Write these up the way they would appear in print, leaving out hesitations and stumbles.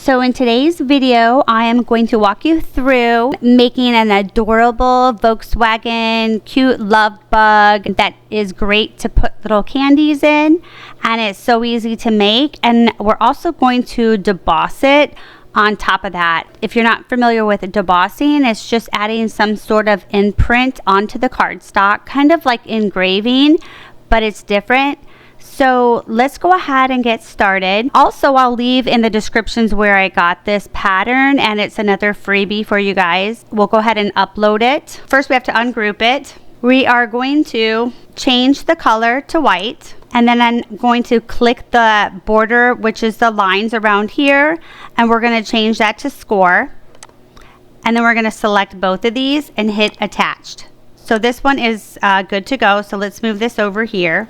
So in today's video, I am going to walk you through making an adorable Volkswagen cute love bug that is great to put little candies in, and it's so easy to make. And we're also going to deboss it on top of that. If you're not familiar with debossing, it's just adding some sort of imprint onto the cardstock, kind of like engraving, but it's different. So let's go ahead and get started. Also, I'll leave in the descriptions where I got this pattern, and it's another freebie for you guys. We'll go ahead and upload it. First, we have to ungroup it. We are going to change the color to white, and then I'm going to click the border, which is the lines around here, and we're going to change that to score. And then we're going to select both of these and hit attached. So this one is good to go. So let's move this over here.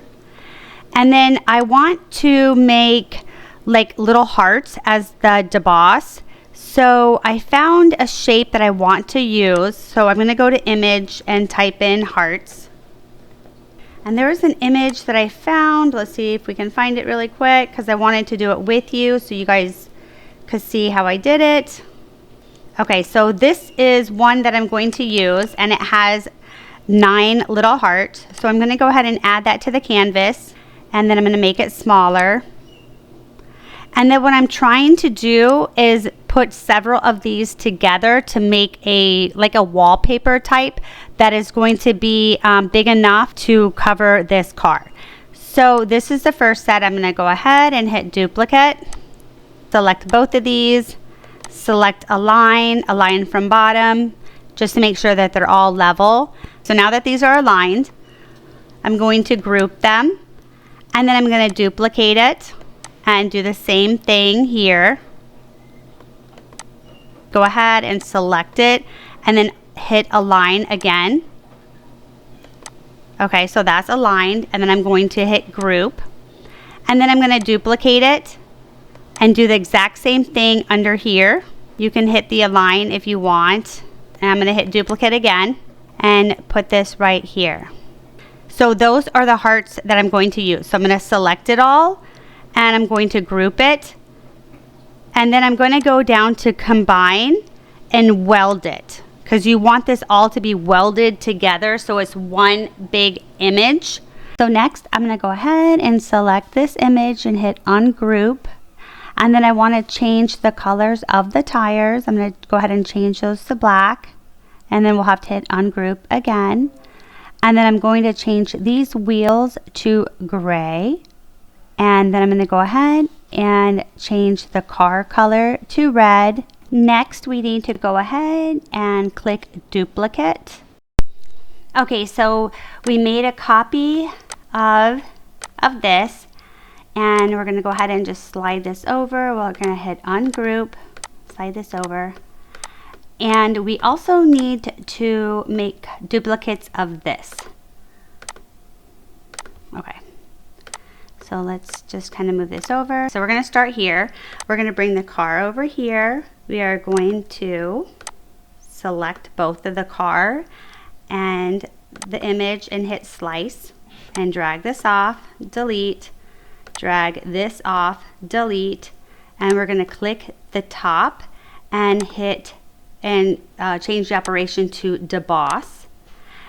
And then I want to make like little hearts as the deboss. So I found a shape that I want to use. So I'm going to go to image and type in hearts. And there is an image that I found. Let's see if we can find it really quick, because I wanted to do it with you so you guys could see how I did it. Okay, so this is one that I'm going to use, and it has 9 little hearts. So I'm going to go ahead and add that to the canvas. And then I'm going to make it smaller. And then what I'm trying to do is put several of these together to make like a wallpaper type that is going to be big enough to cover this car. So this is the first set. I'm going to go ahead and hit duplicate. Select both of these. Select align from bottom, just to make sure that they're all level. So now that these are aligned, I'm going to group them. And then I'm going to duplicate it and do the same thing here. Go ahead and select it and then hit align again. Okay, so that's aligned, and then I'm going to hit group. And then I'm going to duplicate it and do the exact same thing under here. You can hit the align if you want. And I'm going to hit duplicate again and put this right here. So those are the hearts that I'm going to use. So I'm going to select it all, and I'm going to group it. And then I'm going to go down to combine and weld it, because you want this all to be welded together so it's one big image. So next, I'm going to go ahead and select this image and hit ungroup. And then I want to change the colors of the tires. I'm going to go ahead and change those to black. And then we'll have to hit ungroup again. And then I'm going to change these wheels to gray. And then I'm going to go ahead and change the car color to red. Next, we need to go ahead and click duplicate. Okay, so we made a copy of this. And we're going to go ahead and just slide this over. We're going to hit ungroup, slide this over. And we also need to make duplicates of this. Okay. So let's just kind of move this over. So we're going to start here. We're going to bring the car over here. We are going to select both of the car and the image and hit slice and drag this off, delete, drag this off, delete, and we're going to click the top and hit and change the operation to deboss.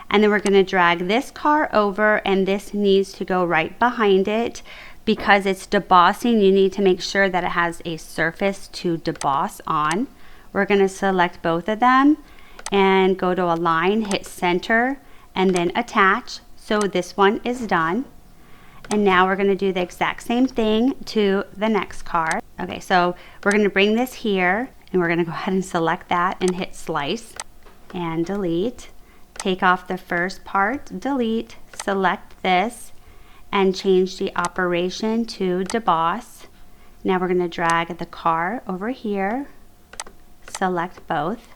And then we're going to drag this car over, and this needs to go right behind it. Because it's debossing, you need to make sure that it has a surface to deboss on. We're going to select both of them and go to align, hit center, and then attach. So this one is done. And now we're going to do the exact same thing to the next car. Okay, so we're going to bring this here, and we're going to go ahead and select that and hit slice and delete. Take off the first part, delete, select this, and change the operation to deboss. Now we're going to drag the car over here, select both,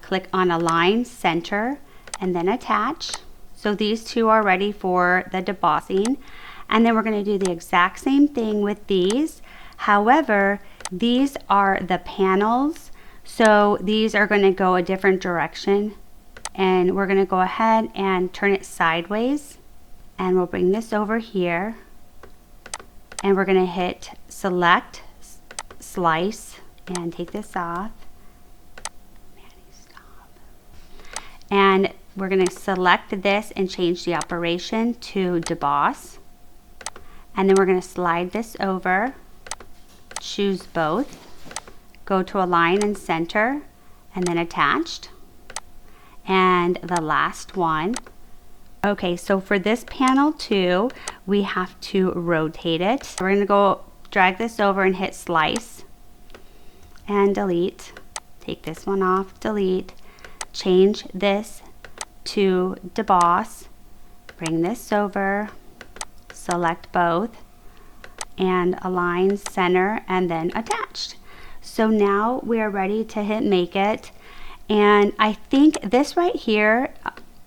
click on align, center, and then attach. So these two are ready for the debossing. And then we're going to do the exact same thing with these. However, these are the panels, so these are going to go a different direction. And we're going to go ahead and turn it sideways. And we'll bring this over here. And we're going to hit select, slice and take this off. And we're going to select this and change the operation to deboss. And then we're going to slide this over, choose both, go to align and center, and then attached. And the last one. Okay, so for this panel too, we have to rotate it. We're going to go drag this over and hit slice and delete. Take this one off, delete. Change this to deboss. Bring this over, select both, and align, center, and then attached. So now we are ready to hit make it. And I think this right here,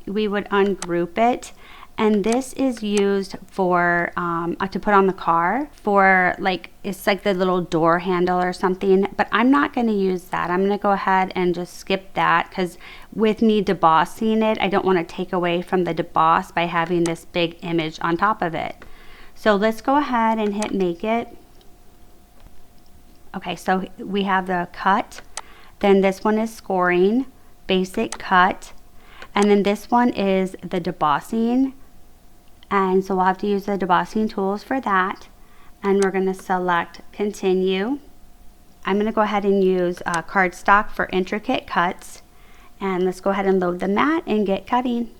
we would ungroup it. And this is used for, to put on the car for like, it's like the little door handle or something, but I'm not going to use that. I'm going to go ahead and just skip that because with me debossing it, I don't want to take away from the deboss by having this big image on top of it. So let's go ahead and hit make it. Okay, so we have the cut, then this one is scoring, basic cut, and then this one is the debossing. And so we'll have to use the debossing tools for that. And we're going to select continue. I'm going to go ahead and use cardstock for intricate cuts. And let's go ahead and load the mat and get cutting.